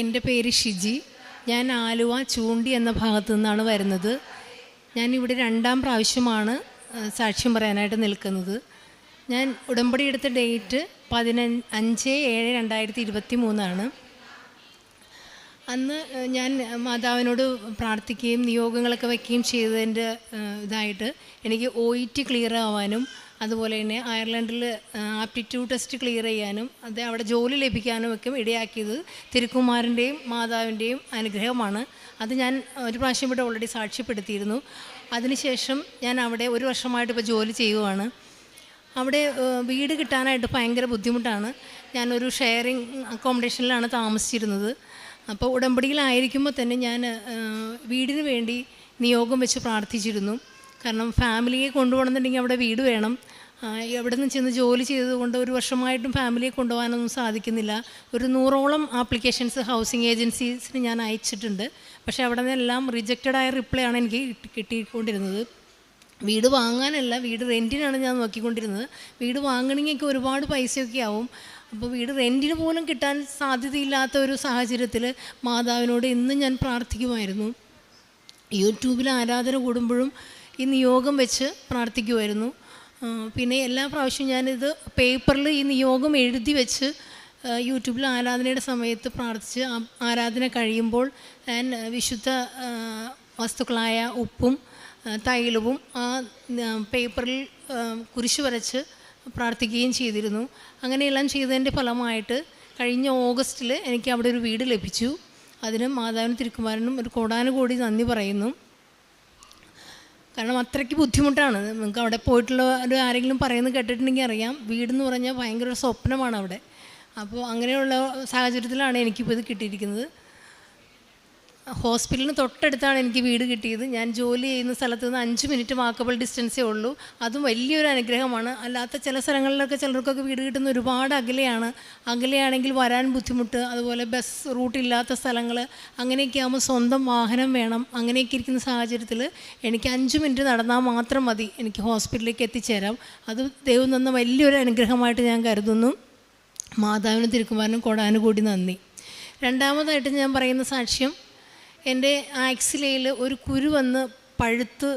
എൻ്റെ പേര് ഷിജി. ഞാൻ ആലുവ ചൂണ്ടി എന്ന ഭാഗത്തു നിന്നാണ് വരുന്നത്. ഞാനിവിടെ 2ാം പ്രാവശ്യമാണ് സാക്ഷ്യം പറയാനായിട്ട് നിൽക്കുന്നത്. ഞാൻ ഉടമ്പടി എടുത്ത ഡേറ്റ് 5/7/2023 അന്ന് ഞാൻ മാതാവിനോട് പ്രാർത്ഥിക്കുകയും നിയോഗങ്ങളൊക്കെ വയ്ക്കുകയും ചെയ്തതിൻ്റെ ഇതായിട്ട് എനിക്ക് OET ക്ലിയർ ആവാനും അതുപോലെ തന്നെ അയർലൻഡിൽ ആപ്റ്റിറ്റ്യൂഡ് ടെസ്റ്റ് ക്ലിയർ ചെയ്യാനും അവിടെ ജോലി ലഭിക്കാനും ഒക്കെ ഇടയാക്കിയത് തിരുക്കുമാരൻ്റെയും മാതാവിൻ്റെയും അനുഗ്രഹമാണ്. അത് ഞാൻ ഒരു പ്രാവശ്യം ഇവിടെ ഓൾറെഡി സാക്ഷ്യപ്പെടുത്തിയിരുന്നു. അതിനുശേഷം ഞാൻ അവിടെ 1 വർഷമായിട്ട് ഇപ്പോൾ ജോലി ചെയ്യുവാണ്. അവിടെ വീട് കിട്ടാനായിട്ട് ഭയങ്കര ബുദ്ധിമുട്ടാണ്. ഞാനൊരു ഷെയറിങ് അക്കോമഡേഷനിലാണ് താമസിച്ചിരുന്നത്. അപ്പോൾ ഉടമ്പടിയിലായിരിക്കുമ്പോൾ തന്നെ ഞാൻ വീടിന് വേണ്ടി നിയോഗം വെച്ച് പ്രാർത്ഥിച്ചിരുന്നു. കാരണം ഫാമിലിയെ കൊണ്ടുപോകണമെന്നുണ്ടെങ്കിൽ അവിടെ വീട് വേണം. എവിടെ നിന്ന് ചെന്ന് ജോലി ചെയ്തതുകൊണ്ട് 1 വർഷമായിട്ടും ഫാമിലിയെ കൊണ്ടുപോകാനൊന്നും സാധിക്കുന്നില്ല. ഒരു 100ഓളം ആപ്ലിക്കേഷൻസ് ഹൗസിംഗ് ഏജൻസീസിന് ഞാൻ അയച്ചിട്ടുണ്ട്. പക്ഷേ അവിടെ നിന്നെല്ലാം റിജക്റ്റഡായ റിപ്ലൈ ആണ് എനിക്ക് കിട്ടിക്കൊണ്ടിരുന്നത്. വീട് വാങ്ങാനല്ല, വീട് റെൻറ്റിനാണ് ഞാൻ നോക്കിക്കൊണ്ടിരുന്നത്. വീട് വാങ്ങണമെങ്കിൽ ഒരുപാട് പൈസയൊക്കെ ആവും. അപ്പോൾ വീട് റെൻറ്റിന് പോലും കിട്ടാൻ സാധ്യതയില്ലാത്ത ഒരു സാഹചര്യത്തിൽ മാതാവിനോട് ഇന്നും ഞാൻ പ്രാർത്ഥിക്കുമായിരുന്നു. യൂട്യൂബിൽ ആരാധന കൂടുമ്പോഴും ഈ നിയോഗം വെച്ച് പ്രാർത്ഥിക്കുമായിരുന്നു. പിന്നെ എല്ലാ പ്രാവശ്യവും ഞാനിത് പേപ്പറിൽ ഈ നിയോഗം എഴുതി വെച്ച് യൂട്യൂബിൽ ആരാധനയുടെ സമയത്ത് പ്രാർത്ഥിച്ച് ആരാധന കഴിയുമ്പോൾ ഞാൻ വിശുദ്ധ വസ്തുക്കളായ ഉപ്പും തൈലവും ആ പേപ്പറിൽ കുരിശ് വരച്ച് പ്രാർത്ഥിക്കുകയും ചെയ്തിരുന്നു. അങ്ങനെയെല്ലാം ചെയ്തതിൻ്റെ ഫലമായിട്ട് കഴിഞ്ഞ ഓഗസ്റ്റിൽ എനിക്ക് അവിടെ ഒരു വീട് ലഭിച്ചു. അതിന് മാതാവിനും തിരുക്കുമാരനും ഒരു കോടാനുകോടി നന്ദി പറയുന്നു. കാരണം അത്രയ്ക്ക് ബുദ്ധിമുട്ടാണ്. നിങ്ങൾക്ക് അവിടെ പോയിട്ടുള്ള ആരെങ്കിലും പറയുന്നത് കേട്ടിട്ടുണ്ടെങ്കിൽ അറിയാം, വീടെന്ന് പറഞ്ഞാൽ ഭയങ്കര ഒരു സ്വപ്നമാണ് അവിടെ. അപ്പോൾ അങ്ങനെയുള്ള സാഹചര്യത്തിലാണ് എനിക്കിപ്പോൾ ഇത് കിട്ടിയിരിക്കുന്നത്. ഹോസ്പിറ്റലിന് തൊട്ടടുത്താണ് എനിക്ക് വീട് കിട്ടിയത്. ഞാൻ ജോലി ചെയ്യുന്ന സ്ഥലത്ത് നിന്ന് 5 മിനിറ്റ് വാക്കബിൾ ഡിസ്റ്റൻസേ ഉള്ളൂ. അതും വലിയൊരു അനുഗ്രഹമാണ്. അല്ലാത്ത ചില സ്ഥലങ്ങളിലൊക്കെ ചിലർക്കൊക്കെ വീട് കിട്ടുന്ന ഒരുപാട് അകലെയാണെങ്കിൽ വരാൻ ബുദ്ധിമുട്ട്, അതുപോലെ ബസ് റൂട്ടില്ലാത്ത സ്ഥലങ്ങൾ, അങ്ങനെയൊക്കെ ആകുമ്പോൾ സ്വന്തം വാഹനം വേണം. അങ്ങനെയൊക്കെ ഇരിക്കുന്ന സാഹചര്യത്തിൽ എനിക്ക് 5 മിനിറ്റ് നടന്നാൽ മാത്രം മതി എനിക്ക് ഹോസ്പിറ്റലിലേക്ക് എത്തിച്ചേരാം. അത് ദൈവം തന്ന വലിയൊരു അനുഗ്രഹമായിട്ട് ഞാൻ കരുതുന്നു. മാതാവിനും തിരുക്കുമാരനും കോടാനുകൂടി നന്ദി. രണ്ടാമതായിട്ട് ഞാൻ പറയുന്ന സാക്ഷ്യം, എൻ്റെ ആക്സിലയിൽ ഒരു കുരു വന്ന് പഴുത്ത്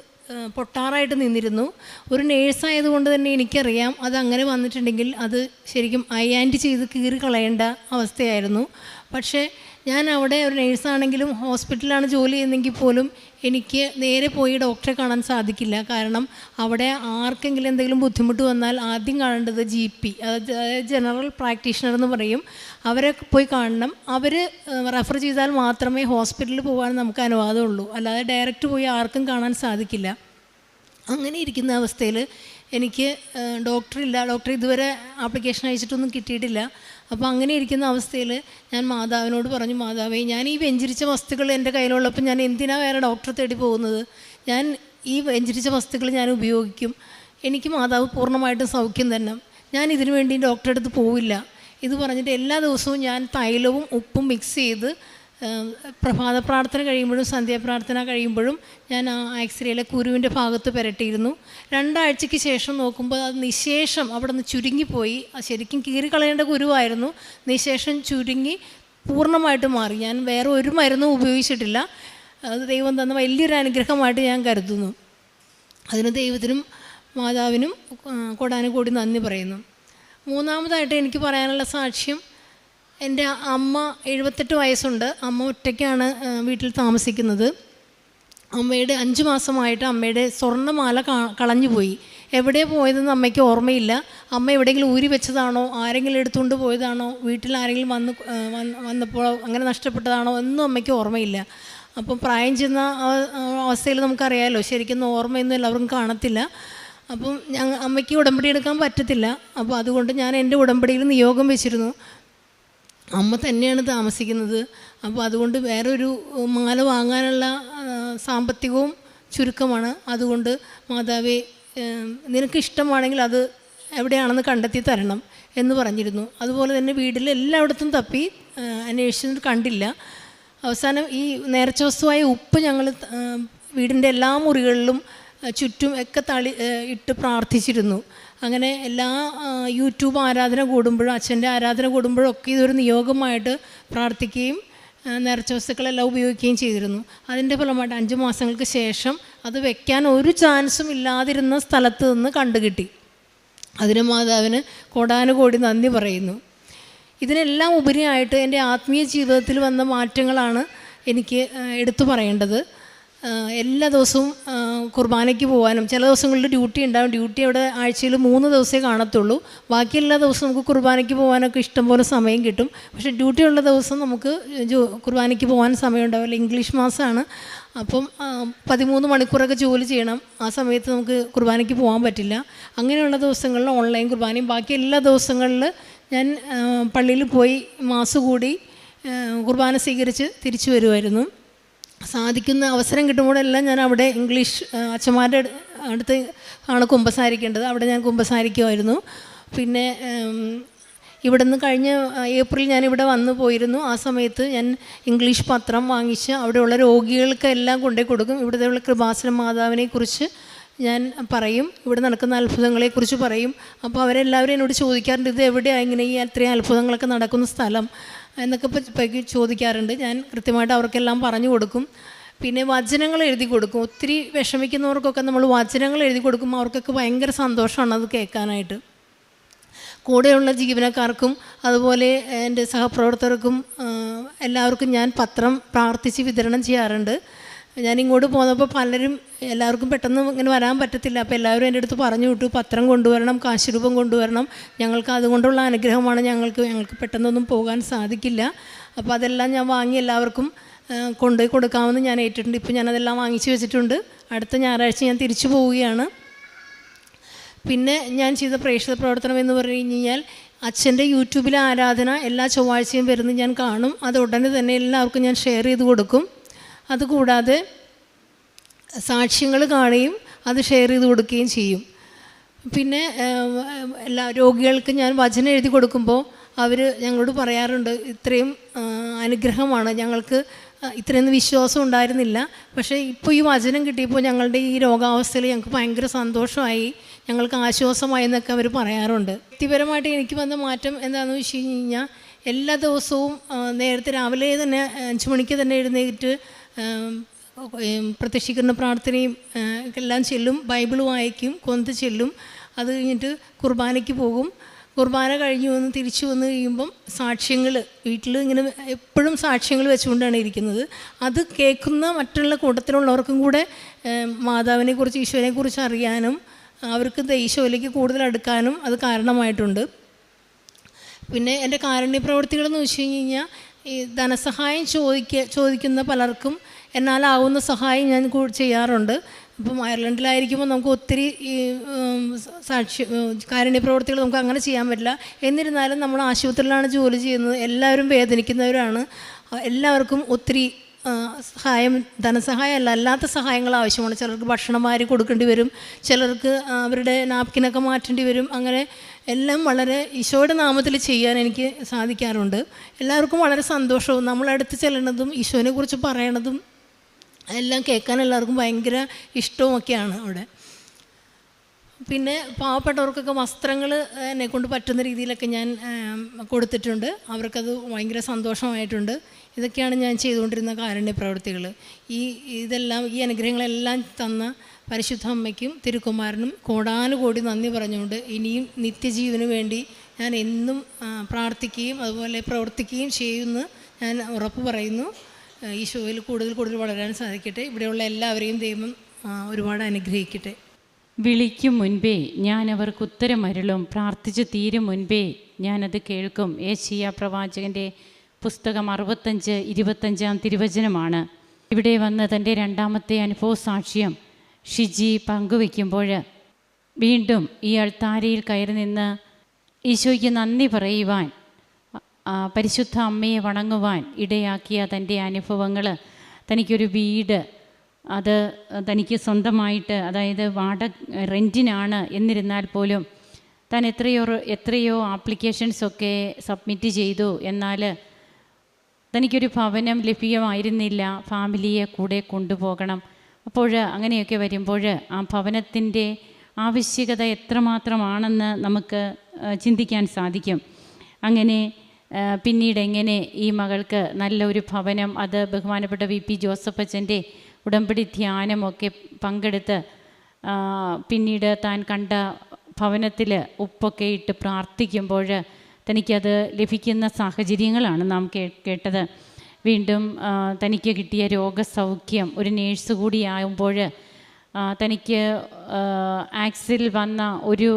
പൊട്ടാറായിട്ട് നിന്നിരുന്നു. ഒരു നേഴ്സായതുകൊണ്ട് തന്നെ എനിക്കറിയാം അതങ്ങനെ വന്നിട്ടുണ്ടെങ്കിൽ അത് ശരിക്കും അയാൻറ്റി ചെയ്ത് കീറി കളയേണ്ട അവസ്ഥയായിരുന്നു. പക്ഷേ ഞാൻ അവിടെ ഒരു നേഴ്സാണെങ്കിലും ഹോസ്പിറ്റലിലാണ് ജോലി ചെയ്യുന്നതെങ്കിൽ പോലും എനിക്ക് നേരെ പോയി ഡോക്ടറെ കാണാൻ സാധിക്കില്ല. കാരണം അവിടെ ആർക്കെങ്കിലും എന്തെങ്കിലും ബുദ്ധിമുട്ട് വന്നാൽ ആദ്യം കാണേണ്ടത് GP, അതായത് ജനറൽ പ്രാക്ടീഷണർ എന്ന് പറയും. അവരെ പോയി കാണണം. അവർ റെഫർ ചെയ്താൽ മാത്രമേ ഹോസ്പിറ്റലിൽ പോകാൻ നമുക്ക് അനുവാദമുള്ളൂ. അല്ലാതെ ഡയറക്റ്റ് പോയി ആർക്കും കാണാൻ സാധിക്കില്ല. അങ്ങനെ ഇരിക്കുന്ന അവസ്ഥയിൽ എനിക്ക് ഡോക്ടറില്ല. ഡോക്ടർ ഇതുവരെ ആപ്ലിക്കേഷൻ അയച്ചിട്ടൊന്നും കിട്ടിയിട്ടില്ല. അപ്പോൾ അങ്ങനെ ഇരിക്കുന്ന അവസ്ഥയിൽ ഞാൻ മാതാവിനോട് പറഞ്ഞു, മാതാവേ, ഞാൻ ഈ വെഞ്ചരിച്ച വസ്തുക്കൾ എൻ്റെ കയ്യിലുള്ളപ്പോൾ ഞാൻ എന്തിനാണ് വേറെ ഡോക്ടറെ തേടി പോകുന്നത്? ഞാൻ ഈ വെഞ്ചരിച്ച വസ്തുക്കൾ ഞാൻ ഉപയോഗിക്കും. എനിക്ക് മാതാവ് പൂർണ്ണമായിട്ടും സൗഖ്യം തന്നെ. ഞാൻ ഇതിനു വേണ്ടി ഡോക്ടറെ അടുത്ത് പോവില്ല. ഇത് പറഞ്ഞിട്ട് എല്ലാ ദിവസവും ഞാൻ തൈലവും ഉപ്പും മിക്സ് ചെയ്ത് പ്രഭാത പ്രാർത്ഥന കഴിയുമ്പോഴും സന്ധ്യാപ്രാർത്ഥന കഴിയുമ്പോഴും ഞാൻ ആ ആക്സിലയിലെ കുരുവിൻ്റെ ഭാഗത്ത് പുരട്ടിയിരുന്നു. 2 ആഴ്ചയ്ക്ക് ശേഷം നോക്കുമ്പോൾ അത് നിശേഷം അവിടെ നിന്ന് ചുരുങ്ങിപ്പോയി. ശരിക്കും കീറിക്കളയേണ്ട കുരുവായിരുന്നു. നിശേഷം ചുരുങ്ങി പൂർണ്ണമായിട്ട് മാറി. ഞാൻ വേറെ ഒരു മരുന്നും ഉപയോഗിച്ചിട്ടില്ല. അത് ദൈവം തന്ന വലിയൊരു അനുഗ്രഹമായിട്ട് ഞാൻ കരുതുന്നു. അതിന് ദൈവത്തിനും മാതാവിനും കോടാനുകോടി നന്ദി പറയുന്നു. മൂന്നാമതായിട്ട് എനിക്ക് പറയാനുള്ള സാക്ഷ്യം, എൻ്റെ അമ്മ 78 വയസ്സുണ്ട്. അമ്മ ഒറ്റയ്ക്കാണ് വീട്ടിൽ താമസിക്കുന്നത്. അമ്മയുടെ 5 മാസമായിട്ട് അമ്മയുടെ സ്വർണ്ണമാല കളഞ്ഞു പോയി. എവിടെ പോയതെന്ന് അമ്മയ്ക്ക് ഓർമ്മയില്ല. അമ്മ എവിടെയെങ്കിലും ഊരി വെച്ചതാണോ, ആരെങ്കിലും എടുത്തുകൊണ്ട് പോയതാണോ, വീട്ടിൽ ആരെങ്കിലും വന്നപ്പോൾ അങ്ങനെ നഷ്ടപ്പെട്ടതാണോ ഒന്നും അമ്മയ്ക്ക് ഓർമ്മയില്ല. അപ്പം പ്രായം ചെന്ന അവസ്ഥയിൽ നമുക്കറിയാമല്ലോ, ശരിക്കും ഓർമ്മയൊന്നും എല്ലാവർക്കും കാണത്തില്ല. അപ്പം അമ്മയ്ക്ക് ഉടമ്പടി എടുക്കാൻ പറ്റത്തില്ല. അപ്പോൾ അതുകൊണ്ട് ഞാൻ എൻ്റെ ഉടമ്പടിയിൽ നിയോഗം വെച്ചിരുന്നു. അമ്മ തന്നെയാണ് താമസിക്കുന്നത്. അപ്പോൾ അതുകൊണ്ട് വേറൊരു മാല വാങ്ങാനുള്ള സാമ്പത്തികവും ചുരുക്കമാണ്. അതുകൊണ്ട് മാതാവേ, നിനക്ക് ഇഷ്ടമാണെങ്കിൽ അത് എവിടെയാണെന്ന് കണ്ടെത്തി തരണം എന്ന് പറഞ്ഞിരുന്നു. അതുപോലെ തന്നെ വീട്ടിൽ എല്ലായിടത്തും തപ്പി അന്വേഷിച്ചിട്ട് കണ്ടില്ല. അവസാനം ഈ നേർച്ച വസ്തുവായ ഉപ്പ് ഞങ്ങൾ വീടിൻ്റെ എല്ലാ മുറികളിലും ചുറ്റും ഒക്കെ ഇട്ട് പ്രാർത്ഥിച്ചിരുന്നു. അങ്ങനെ എല്ലാ യൂട്യൂബ് ആരാധന കൂടുമ്പോഴും അച്ഛൻ്റെ ആരാധന കൂടുമ്പോഴും ഒക്കെ ഇതൊരു നിയോഗമായിട്ട് പ്രാർത്ഥിക്കുകയും നേർച്ച വസ്തുക്കളെല്ലാം ഉപയോഗിക്കുകയും ചെയ്തിരുന്നു. അതിൻ്റെ ഫലമായിട്ട് 5 മാസങ്ങൾക്ക് ശേഷം അത് വെക്കാൻ ഒരു ചാൻസും ഇല്ലാതിരുന്ന സ്ഥലത്ത് നിന്ന് കണ്ടുകിട്ടി. അതിന് മാതാവിന് കോടാനുകോടി നന്ദി പറയുന്നു. ഇതിനെല്ലാം ഉപരിയായിട്ട് എൻ്റെ ആത്മീയ ജീവിതത്തിൽ വന്ന മാറ്റങ്ങളാണ് എനിക്ക് എടുത്തു പറയേണ്ടത്. എല്ലാ ദിവസവും കുർബാനയ്ക്ക് പോകാനും, ചില ദിവസങ്ങളിൽ ഡ്യൂട്ടി ഉണ്ടാകും. ഡ്യൂട്ടി അവിടെ ആഴ്ചയിൽ 3 ദിവസമേ കാണത്തുള്ളൂ. ബാക്കി എല്ലാ ദിവസവും നമുക്ക് കുർബാനയ്ക്ക് പോകാനൊക്കെ ഇഷ്ടംപോലെ സമയം കിട്ടും. പക്ഷേ ഡ്യൂട്ടി ഉള്ള ദിവസം നമുക്ക് കുർബാനയ്ക്ക് പോകാൻ സമയം ഉണ്ടാവില്ല. ഇംഗ്ലീഷ് മാസമാണ്. അപ്പം 13 മണിക്കൂറൊക്കെ ജോലി ചെയ്യണം. ആ സമയത്ത് നമുക്ക് കുർബാനയ്ക്ക് പോകാൻ പറ്റില്ല. അങ്ങനെയുള്ള ദിവസങ്ങളിൽ ഓൺലൈൻ കുർബാനയും, ബാക്കി എല്ലാ ദിവസങ്ങളിൽ ഞാൻ പള്ളിയിൽ പോയി മാസ് കൂടി കുർബാന സ്വീകരിച്ച് തിരിച്ചു വരുമായിരുന്നു. സാധിക്കുന്ന അവസരം കിട്ടുമ്പോഴെല്ലാം ഞാൻ അവിടെ ഇംഗ്ലീഷ് അച്ഛന്മാരുടെ അടുത്ത് ആണ് കുമ്പസാരിക്കേണ്ടത്. അവിടെ ഞാൻ കുമ്പസാരിക്കുമായിരുന്നു. പിന്നെ ഇവിടെ നിന്ന് കഴിഞ്ഞ ഏപ്രിൽ ഞാനിവിടെ വന്നു പോയിരുന്നു. ആ സമയത്ത് ഞാൻ ഇംഗ്ലീഷ് പത്രം വാങ്ങിച്ച് അവിടെയുള്ള രോഗികൾക്കെല്ലാം കൊണ്ടുപോയി കൊടുക്കും. ഇവിടുത്തെയുള്ള കൃപാസന മാതാവിനെക്കുറിച്ച് ഞാൻ പറയും, ഇവിടെ നടക്കുന്ന അത്ഭുതങ്ങളെക്കുറിച്ച് പറയും. അപ്പോൾ അവരെല്ലാവരും എന്നോട് ചോദിക്കാറുണ്ട്, ഇത് എവിടെയാണ് ഇങ്ങനെ ഈ അത്രയും അത്ഭുതങ്ങളൊക്കെ നടക്കുന്ന സ്ഥലം എന്നൊക്കെ ചോദിക്കാറുണ്ട്. ഞാൻ കൃത്യമായിട്ട് അവർക്കെല്ലാം പറഞ്ഞു കൊടുക്കും. പിന്നെ വചനങ്ങൾ എഴുതി കൊടുക്കും. ഒത്തിരി വിഷമിക്കുന്നവർക്കൊക്കെ നമ്മൾ വചനങ്ങൾ എഴുതി കൊടുക്കുമ്പോൾ അവർക്കൊക്കെ ഭയങ്കര സന്തോഷമാണ് അത് കേൾക്കാനായിട്ട്. കൂടെയുള്ള ജീവനക്കാർക്കും അതുപോലെ എൻ്റെ സഹപ്രവർത്തകർക്കും എല്ലാവർക്കും ഞാൻ പത്രം പ്രാർത്ഥിച്ച് വിതരണം ചെയ്യാറുണ്ട്. ഞാനിങ്ങോട്ട് പോന്നപ്പോൾ എല്ലാവർക്കും പെട്ടെന്ന് ഇങ്ങനെ വരാൻ പറ്റത്തില്ല. അപ്പോൾ എല്ലാവരും എൻ്റെ അടുത്ത് പറഞ്ഞു വിട്ടു, പത്രം കൊണ്ടുവരണം, കാശുരൂപം കൊണ്ടുവരണം, ഞങ്ങൾക്ക് അതുകൊണ്ടുള്ള അനുഗ്രഹമാണ്, ഞങ്ങൾക്ക് പെട്ടെന്നൊന്നും പോകാൻ സാധിക്കില്ല. അപ്പോൾ അതെല്ലാം ഞാൻ വാങ്ങി എല്ലാവർക്കും കൊണ്ടുപോയി കൊടുക്കാമെന്ന് ഞാൻ ഏറ്റിട്ടുണ്ട്. ഇപ്പോൾ ഞാനതെല്ലാം വാങ്ങിച്ചു വെച്ചിട്ടുണ്ട്. അടുത്ത ഞായറാഴ്ച ഞാൻ തിരിച്ചു പോവുകയാണ്. പിന്നെ ഞാൻ ചെയ്ത പ്രേക്ഷിത പ്രവർത്തനം എന്ന് പറഞ്ഞു കഴിഞ്ഞാൽ, അച്ഛൻ്റെ യൂട്യൂബിലെ ആരാധന എല്ലാ ചൊവ്വാഴ്ചയും വരുന്നത് ഞാൻ കാണും. അത് ഉടനെ തന്നെ എല്ലാവർക്കും ഞാൻ ഷെയർ ചെയ്ത് കൊടുക്കും. അതുകൂടാതെ സാക്ഷ്യങ്ങൾ കാണുകയും അത് ഷെയർ ചെയ്ത് കൊടുക്കുകയും ചെയ്യും. പിന്നെ എല്ലാ രോഗികൾക്ക് ഞാൻ വചനം എഴുതി കൊടുക്കുമ്പോൾ അവർ ഞങ്ങളോട് പറയാറുണ്ട്, ഇത്രയും അനുഗ്രഹമാണ്, ഞങ്ങൾക്ക് ഇത്രയൊന്നും വിശ്വാസം ഉണ്ടായിരുന്നില്ല, പക്ഷേ ഇപ്പോൾ ഈ വചനം കിട്ടിയപ്പോൾ ഞങ്ങളുടെ ഈ രോഗാവസ്ഥയിൽ ഞങ്ങൾക്ക് ഭയങ്കര സന്തോഷമായി, ഞങ്ങൾക്ക് ആശ്വാസമായി എന്നൊക്കെ അവർ പറയാറുണ്ട്. വ്യക്തിപരമായിട്ട് എനിക്ക് വന്ന മാറ്റം എന്താണെന്ന് വെച്ച് കഴിഞ്ഞാൽ, എല്ലാ ദിവസവും നേരത്തെ രാവിലെ തന്നെ 5 മണിക്ക് തന്നെ എഴുന്നേറ്റ് പ്രത്യക്ഷീകരണ പ്രാർത്ഥനയും എല്ലാം ചെല്ലും, ബൈബിൾ വായിക്കും, കൊന്ത് ചെല്ലും. അത് കഴിഞ്ഞിട്ട് കുർബാനയ്ക്ക് പോകും. കുർബാന കഴിഞ്ഞ് വന്ന് തിരിച്ചു വന്ന് കഴിയുമ്പം സാക്ഷ്യങ്ങൾ വീട്ടിൽ ഇങ്ങനെ എപ്പോഴും സാക്ഷ്യങ്ങൾ വെച്ചുകൊണ്ടാണ് ഇരിക്കുന്നത്. അത് കേൾക്കുന്ന മറ്റുള്ള കൂട്ടത്തിലുള്ളവർക്കും കൂടെ മാതാവിനെക്കുറിച്ച് ഈശോനെക്കുറിച്ച് അറിയാനും അവർക്ക് ഈശോയിലേക്ക് കൂടുതൽ അടുക്കാനും അത് കാരണമായിട്ടുണ്ട്. പിന്നെ എൻ്റെ കാരുണ്യ പ്രവൃത്തികളെന്ന് വെച്ച് കഴിഞ്ഞാൽ, ഈ ധനസഹായം ചോദിക്കുന്ന പലർക്കും എന്നാലാവുന്ന സഹായം ഞാൻ ചെയ്യാറുണ്ട്. ഇപ്പം അയർലൻഡിലായിരിക്കുമ്പോൾ നമുക്ക് ഒത്തിരി കാരുണ്യ പ്രവൃത്തികൾ നമുക്ക് അങ്ങനെ ചെയ്യാൻ പറ്റില്ല. എന്നിരുന്നാലും നമ്മൾ ആശുപത്രിയിലാണ് ജോലി ചെയ്യുന്നത്, എല്ലാവരും വേദനിക്കുന്നവരാണ്. എല്ലാവർക്കും ഒത്തിരി ധനസഹായം അല്ലാത്ത സഹായങ്ങൾ ആവശ്യമാണ്. ചിലർക്ക് ഭക്ഷണം വാരി കൊടുക്കേണ്ടി വരും, ചിലർക്ക് അവരുടെ നാപ്കിനൊക്കെ മാറ്റേണ്ടി വരും. അങ്ങനെ എല്ലാം വളരെ ഈശോയുടെ നാമത്തിൽ ചെയ്യാൻ എനിക്ക് സാധിക്കാറുണ്ട്. എല്ലാവർക്കും വളരെ സന്തോഷവും നമ്മളടുത്ത് ചെല്ലണതും ഈശോനെക്കുറിച്ച് പറയണതും എല്ലാം കേൾക്കാൻ എല്ലാവർക്കും ഭയങ്കര ഇഷ്ടവുമൊക്കെയാണ് അവിടെ. പിന്നെ പാവപ്പെട്ടവർക്കൊക്കെ വസ്ത്രങ്ങൾ എന്നെക്കൊണ്ട് പറ്റുന്ന രീതിയിലൊക്കെ ഞാൻ കൊടുത്തിട്ടുണ്ട്. അവർക്കത് ഭയങ്കര സന്തോഷമായിട്ടുണ്ട്. ഇതൊക്കെയാണ് ഞാൻ ചെയ്തുകൊണ്ടിരുന്ന കാരുണ്യ പ്രവൃത്തികൾ. ഇതെല്ലാം ഈ അനുഗ്രഹങ്ങളെല്ലാം തന്ന പരിശുദ്ധ അമ്മയ്ക്കും തിരുക്കുമാരനും കോടാനുകോടി നന്ദി പറഞ്ഞുകൊണ്ട് ഇനിയും നിത്യജീവന് വേണ്ടി ഞാൻ എന്നും പ്രാർത്ഥിക്കുകയും അതുപോലെ പ്രവർത്തിക്കുകയും ചെയ്യുമെന്ന് ഞാൻ ഉറപ്പ് പറയുന്നു. ഈശോയിൽ കൂടുതൽ വളരാൻ സാധിക്കട്ടെ. ഇവിടെയുള്ള എല്ലാവരെയും ദൈവം ഒരുപാട് അനുഗ്രഹിക്കട്ടെ. വിളിക്കും മുൻപേ ഞാൻ അവർക്ക് ഉത്തരമരുളും, പ്രാർത്ഥിച്ചു തീരും മുൻപേ ഞാനത് കേൾക്കും. ഏശയ്യാ പ്രവാചകൻ്റെ പുസ്തകം 65:25 തിരുവചനമാണ്. ഇവിടെ വന്ന് തൻ്റെ 2ാമത്തെ അനുഭവ സാക്ഷ്യം ഷിജി പങ്കുവയ്ക്കുമ്പോൾ വീണ്ടും ഈ അൾത്താരയിൽ കയറി നിന്ന് ഈശോയ്ക്ക് നന്ദി പറയുവാൻ, പരിശുദ്ധ അമ്മയെ വണങ്ങുവാൻ ഇടയാക്കിയ തൻ്റെ അനുഭവങ്ങൾ, തനിക്കൊരു വീട് അത് തനിക്ക് സ്വന്തമായിട്ട്, അതായത് റെൻറ്റിനാണ്, എന്നിരുന്നാൽ പോലും താൻ എത്രയോ ആപ്ലിക്കേഷൻസൊക്കെ സബ്മിറ്റ് ചെയ്തു, എന്നാൽ തനിക്കൊരു ഭവനം ലഭ്യമായിരുന്നില്ല. ഫാമിലിയെ കൂടെ കൊണ്ടുപോകണം. അപ്പോൾ അങ്ങനെയൊക്കെ വരുമ്പോൾ ആ ഭവനത്തിൻ്റെ ആവശ്യകത എത്രമാത്രമാണെന്ന് നമുക്ക് ചിന്തിക്കാൻ സാധിക്കും. അങ്ങനെ പിന്നീട് എങ്ങനെ ഈ മകൾക്ക് നല്ലൊരു ഭവനം, അത് ബഹുമാനപ്പെട്ട VP ജോസഫ് അച്ഛൻ്റെ ഉടമ്പടി ധ്യാനമൊക്കെ പങ്കെടുത്ത് പിന്നീട് താൻ കണ്ട ഭവനത്തിൽ ഉപ്പൊക്കെ ഇട്ട് പ്രാർത്ഥിക്കുമ്പോൾ തനിക്കത് ലഭിക്കുന്ന സാഹചര്യങ്ങളാണ് നാം കേട്ടത്. വീണ്ടും തനിക്ക് കിട്ടിയ രോഗസൗഖ്യം, ഒരു നേഴ്സ് കൂടിയാകുമ്പോൾ തനിക്ക് ആക്സിൽ വന്ന ഒരു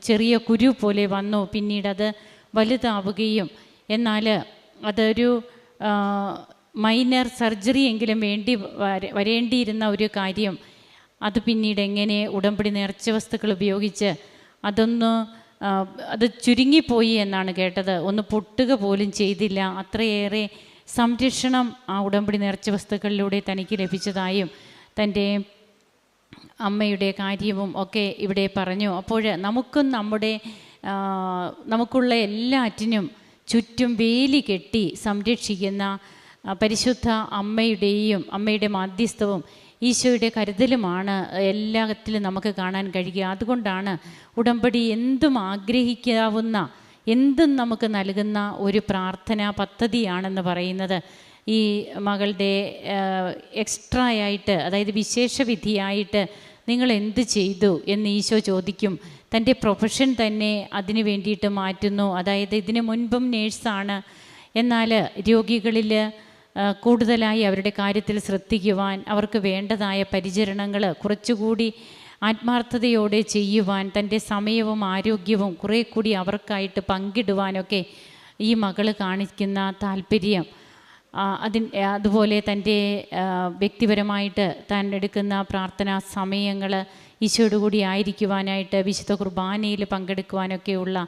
ചെറിയ കുരു പോലെ വന്നു, പിന്നീടത് വലുതാവുകയും എന്നാൽ അതൊരു മൈനർ സർജറി എങ്കിലും വരേണ്ടിയിരുന്ന ഒരു കാര്യം, അത് പിന്നീട് എങ്ങനെ ഉടമ്പടി നേർച്ച വസ്തുക്കൾ ഉപയോഗിച്ച് അത് ചുരുങ്ങിപ്പോയി എന്നാണ് കേട്ടത്. ഒന്ന് പൊട്ടുക പോലും ചെയ്തില്ല. അത്രയേറെ സംരക്ഷണം ആ ഉടമ്പടി നേർച്ച വസ്തുക്കളിലൂടെ തനിക്ക് ലഭിച്ചതായും തൻ്റെ അമ്മയുടെ കാര്യവും ഒക്കെ ഇവിടെ പറഞ്ഞു. അപ്പോൾ നമുക്കും നമുക്കുള്ള എല്ലാറ്റിനും ചുറ്റും വേലി കെട്ടി സംരക്ഷിക്കുന്ന പരിശുദ്ധ അമ്മയുടെ മാധ്യസ്ഥവും ഈശോയുടെ കരുതലുമാണ് എല്ലാത്തിലും നമുക്ക് കാണാൻ കഴിയുക. അതുകൊണ്ടാണ് ഉടമ്പടി എന്തും ആഗ്രഹിക്കാവുന്ന, എന്തും നമുക്ക് നൽകുന്ന ഒരു പ്രാർത്ഥനാ പദ്ധതിയാണെന്ന് പറയുന്നത്. ഈ മകളുടെ എക്സ്ട്രാ ആയിട്ട്, അതായത് വിശേഷവിധിയായിട്ട് നിങ്ങൾ എന്ത് ചെയ്തു എന്ന് ഈശോ ചോദിക്കും. തൻ്റെ പ്രൊഫഷൻ തന്നെ അതിന് വേണ്ടിയിട്ട് മാറ്റുന്നു. അതായത് ഇതിന് മുൻപും നേഴ്സാണ്, എന്നാൽ രോഗികളിൽ കൂടുതലായി അവരുടെ കാര്യത്തിൽ ശ്രദ്ധിക്കുവാൻ, അവർക്ക് വേണ്ടതായ പരിചരണങ്ങൾ കുറച്ചുകൂടി ആത്മാർത്ഥതയോടെ ചെയ്യുവാൻ, തൻ്റെ സമയവും ആരോഗ്യവും കുറേ കൂടി അവർക്കായിട്ട് പങ്കിടുവാനൊക്കെ ഈ മകൾ കാണിക്കുന്ന താല്പര്യം, അതുപോലെ തൻ്റെ വ്യക്തിപരമായിട്ട് താൻ എടുക്കുന്ന പ്രാർത്ഥനാ സമയങ്ങൾ ഈശോയോട് കൂടി ആയിരിക്കുവാനായിട്ട്, വിശുദ്ധ കുർബാനയിൽ പങ്കെടുക്കുവാനൊക്കെയുള്ള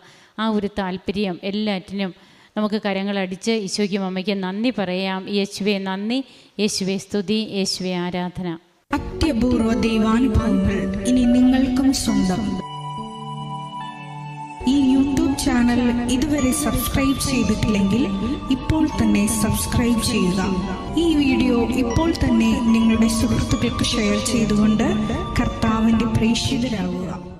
ആ ഒരു താല്പര്യം, എല്ലാറ്റിനും നമുക്ക് കരങ്ങളടിച്ച് ഈശോയ്ക്കും അമ്മയ്ക്കും നന്ദി പറയാം. യേശുവേ നന്ദി, യേശുവേ സ്തുതി, യേശുവേ ആരാധന. അത്യപൂർവ ദൈവാനുഭവങ്ങൾ ഇനി നിങ്ങൾക്കും സ്വന്തം. ഈ യൂട്യൂബ് ചാനൽ ഇതുവരെ സബ്സ്ക്രൈബ് ചെയ്തിട്ടില്ലെങ്കിൽ ഇപ്പോൾ തന്നെ സബ്സ്ക്രൈബ് ചെയ്യുക. ഈ വീഡിയോ ഇപ്പോൾ തന്നെ നിങ്ങളുടെ സുഹൃത്തുക്കൾക്ക് ഷെയർ ചെയ്തുകൊണ്ട് കർത്താവിൻ്റെ പ്രേക്ഷിതരാകുക.